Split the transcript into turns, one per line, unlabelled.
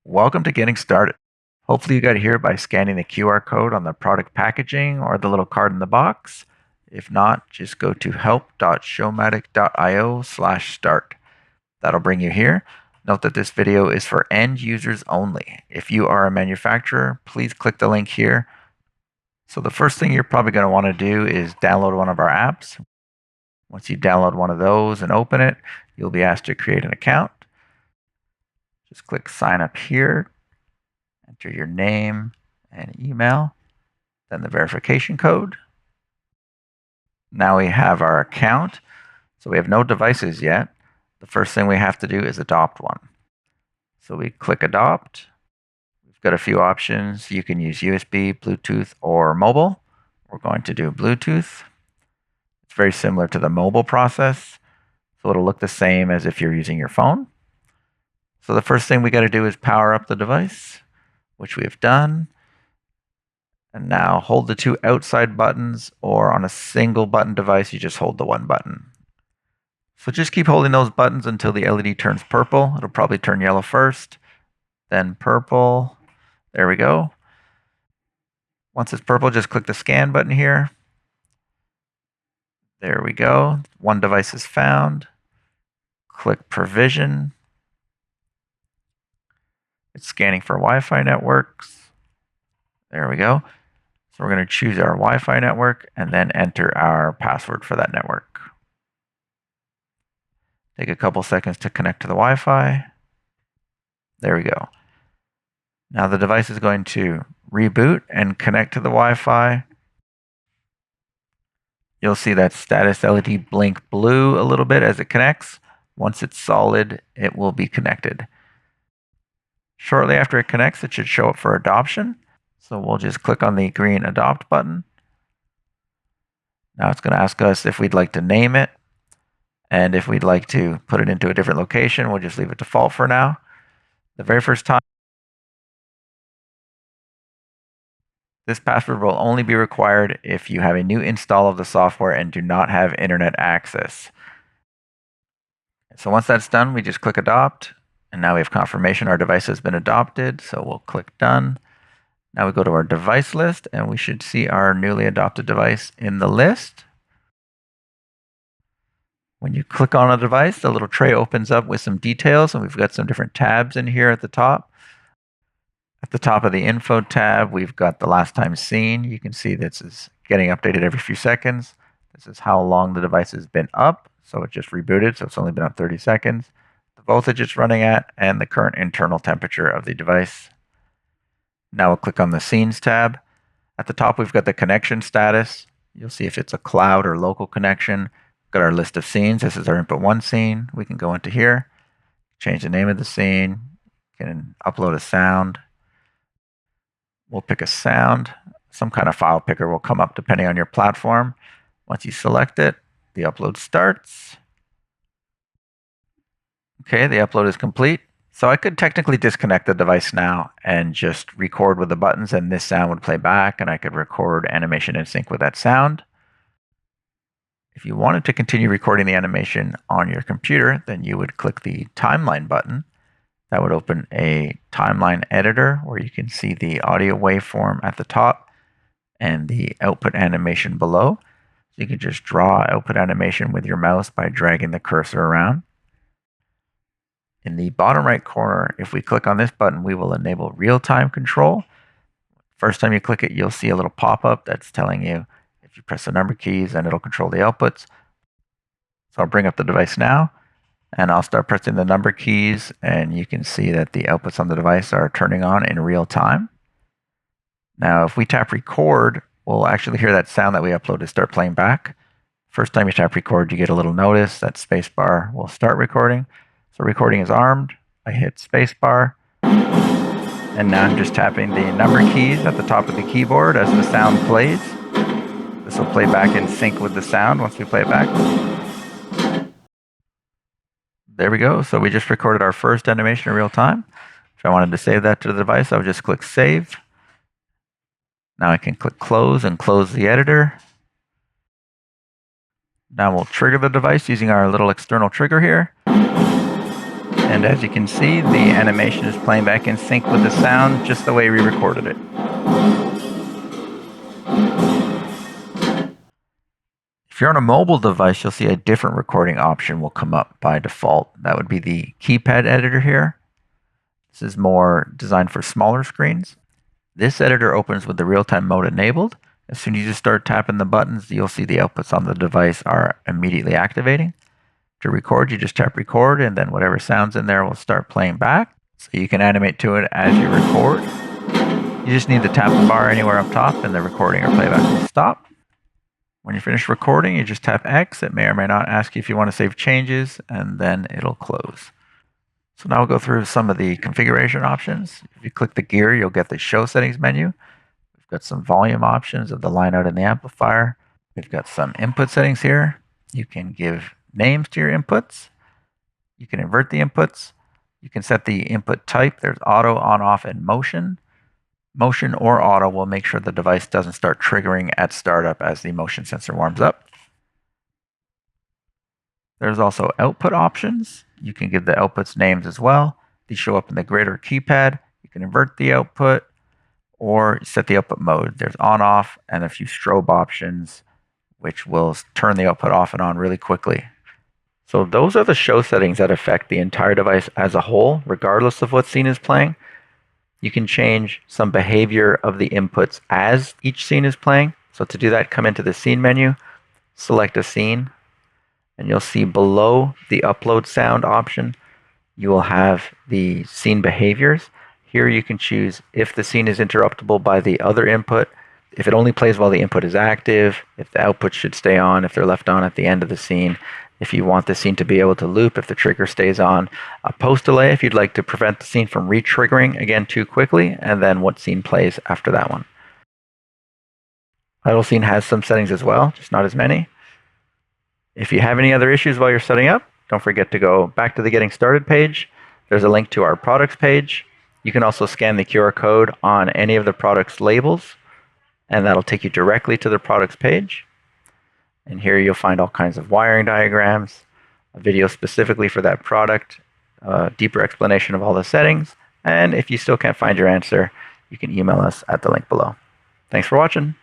Welcome to Getting Started. Hopefully you got here by scanning the QR code on the product packaging or the little card in the box. If not, just go to help.showmatic.io/start. That'll bring you here. Note that this video is for end users only. If you are a manufacturer, please click the link here. So the first thing you're probably going to want to do is download one of our apps. Once you download one of those and open it, you'll be asked to create an account. Just click sign up here, enter your name and email, then the verification code. Now we have our account. So we have no devices yet. The first thing we have to do is adopt one. So we click adopt. We've got a few options. You can use USB, Bluetooth, or mobile. We're going to do Bluetooth. It's very similar to the mobile process. So it'll look the same as if you're using your phone. So the first thing we got to do is power up the device, which we have done. And now hold the two outside buttons, or on a single button device, you just hold the one button. So just keep holding those buttons until the LED turns purple. It'll probably turn yellow first, then purple. There we go. Once it's purple, just click the scan button here. There we go. One device is found. Click provision. It's scanning for Wi-Fi networks. There we go. So we're going to choose our Wi-Fi network and then enter our password for that network. Take a couple seconds to connect to the Wi-Fi. There we go. Now the device is going to reboot and connect to the Wi-Fi. You'll see that status LED blink blue a little bit as it connects. Once it's solid, it will be connected. Shortly after it connects, it should show up for adoption. So we'll just click on the green adopt button. Now it's going to ask us if we'd like to name it. And if we'd like to put it into a different location, we'll just leave it default for now. The very first time, this password will only be required if you have a new install of the software and do not have internet access. So once that's done, we just click adopt. And now we have confirmation our device has been adopted. So we'll click done. Now we go to our device list and we should see our newly adopted device in the list. When you click on a device, the little tray opens up with some details, and we've got some different tabs in here at the top. At the top of the info tab, we've got the last time seen. You can see this is getting updated every few seconds. This is how long the device has been up. So it just rebooted, so it's only been up 30 seconds. The voltage it's running at, and the current internal temperature of the device. Now we'll click on the Scenes tab. At the top, we've got the connection status. You'll see if it's a cloud or local connection. We've got our list of scenes. This is our input 1 scene. We can go into here, change the name of the scene, can upload a sound. We'll pick a sound. Some kind of file picker will come up depending on your platform. Once you select it, the upload starts. Okay, the upload is complete. So I could technically disconnect the device now and just record with the buttons, and this sound would play back, and I could record animation in sync with that sound. If you wanted to continue recording the animation on your computer, then you would click the timeline button. That would open a timeline editor where you can see the audio waveform at the top and the output animation below. So you can just draw output animation with your mouse by dragging the cursor around. In the bottom right corner, if we click on this button, we will enable real-time control. First time you click it, you'll see a little pop-up that's telling you if you press the number keys, and it'll control the outputs. So I'll bring up the device now, and I'll start pressing the number keys, and you can see that the outputs on the device are turning on in real time. Now, if we tap record, we'll actually hear that sound that we uploaded start playing back. First time you tap record, you get a little notice that spacebar will start recording. So recording is armed. I hit spacebar, and now I'm just tapping the number keys at the top of the keyboard as the sound plays. This will play back in sync with the sound once we play it back. There we go. So we just recorded our first animation in real time. If I wanted to save that to the device, I would just click save. Now I can click close and close the editor. Now we'll trigger the device using our little external trigger here. And as you can see, the animation is playing back in sync with the sound, just the way we recorded it. If you're on a mobile device, you'll see a different recording option will come up by default. That would be the keypad editor here. This is more designed for smaller screens. This editor opens with the real-time mode enabled. As soon as you start tapping the buttons, you'll see the outputs on the device are immediately activating. To record, you just tap record, and then whatever sounds in there will start playing back. So you can animate to it as you record. You just need to tap the bar anywhere up top, and the recording or playback will stop. When you finish recording, you just tap X. It may or may not ask you if you want to save changes, and then it'll close. So now we'll go through some of the configuration options. If you click the gear, you'll get the show settings menu. We've got some volume options of the line out and the amplifier. We've got some input settings here. You can give names to your inputs. You can invert the inputs. You can set the input type. There's auto, on, off, and motion. Motion or auto will make sure the device doesn't start triggering at startup as the motion sensor warms up. There's also output options. You can give the outputs names as well. These show up in the grid or keypad. You can invert the output or set the output mode. There's on, off, and a few strobe options, which will turn the output off and on really quickly. So those are the show settings that affect the entire device as a whole, regardless of what scene is playing. You can change some behavior of the inputs as each scene is playing. So to do that, come into the scene menu, select a scene, and you'll see below the upload sound option, you will have the scene behaviors. Here you can choose if the scene is interruptible by the other input, if it only plays while the input is active, if the output should stay on, if they're left on at the end of the scene, if you want the scene to be able to loop, if the trigger stays on, a post delay if you'd like to prevent the scene from re-triggering again too quickly, and then what scene plays after that one. Idle scene has some settings as well, just not as many. If you have any other issues while you're setting up, don't forget to go back to the Getting Started page. There's a link to our products page. You can also scan the QR code on any of the products labels, and that'll take you directly to the products page. And here you'll find all kinds of wiring diagrams, a video specifically for that product, a deeper explanation of all the settings, and if you still can't find your answer, you can email us at the link below. Thanks for watching.